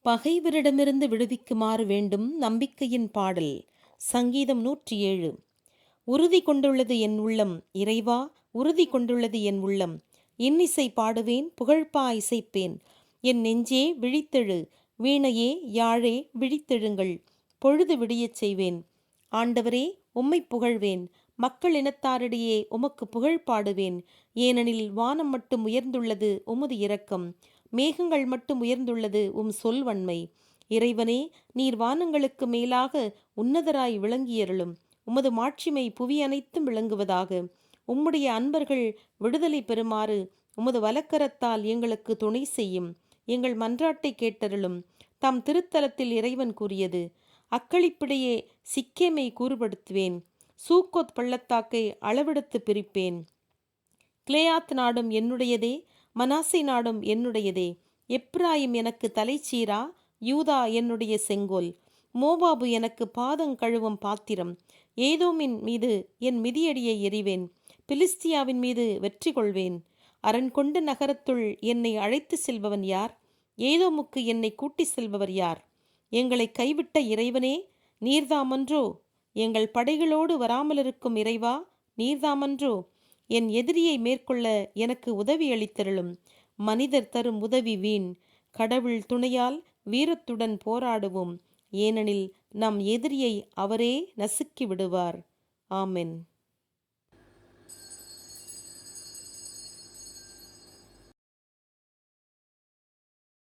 பகைவரிடமிருந்து விடுவிக்குமாறு வேண்டும் நம்பிக்கையின் பாடல். சங்கீதம் 107. உறுதி கொண்டுள்ளது என் உள்ளம், இறைவா, உறுதி கொண்டுள்ளது என் உள்ளம். இன்னிசை பாடுவேன், புகழ்பா இசைப்பேன். என் நெஞ்சே விழித்தெழு, வீணையே யாழே விழித்தெழுங்கள். பொழுது விடியச் செய்வேன். ஆண்டவரே, உம்மை புகழ்வேன். மக்கள் இனத்தாரிடையே உமக்கு புகழ் பாடுவேன். ஏனெனில் வானம் மட்டும் உயர்ந்துள்ளது உமது இரக்கம், மேகங்கள் மட்டும் உயர்ந்துள்ளது உம் சொல்வன்மை. இறைவனே, நீர் வானங்களுக்கு மேலாக உன்னதராய் விளங்கியருளும். உமது மாட்சிமை புவி அனைத்தும் விளங்குவதாக. உம்முடைய அன்பர்கள் விடுதலை பெறுமாறு உமது வலக்கரத்தால் எங்களுக்கு துணை செய்யும். எங்கள் மன்றாட்டை கேட்டருளும். தம் திருத்தலத்தில் இறைவன் கூறியது: அக்களிப்பிடையே சிக்கேமை கூறுபடுத்துவேன். சூக்கோத் பள்ளத்தாக்கை அளவெடுத்து பிரிப்பேன். கிளேயாத் நாடும் என்னுடையதே, மனாசே நாடும் என்னுடையதே. எப்ராயிம் எனக்கு தலைச்சீரா, யூதா என்னுடைய செங்கோல். மோவாபு எனக்கு பாதங் கழுவும் பாத்திரம். ஏதோமின் மீது என் மிதியடியை எறிவேன். பிலிஸ்தியாவின் மீது வெற்றி கொள்வேன். அரண் கொண்ட நகரத்துள் என்னை அழைத்து செல்பவன் யார்? ஏதோமுக்கு என்னை கூட்டி செல்பவர் யார்? எங்களை கைவிட்ட இறைவனே, நீர்தாமன்றோ? எங்கள் படைகளோடு வராமலிருக்கும் இறைவா, நீர்தாமன்றோ? என் எதிரியை மேற்கொள்ள எனக்கு உதவி அளித்தருளும். மனிதர் தரும் உதவி வீண். கடவுள் துணையால் வீரத்துடன் போராடுவோம். ஏனெனில் நம் எதிரியை அவரே நசுக்கி விடுவார். ஆமென்.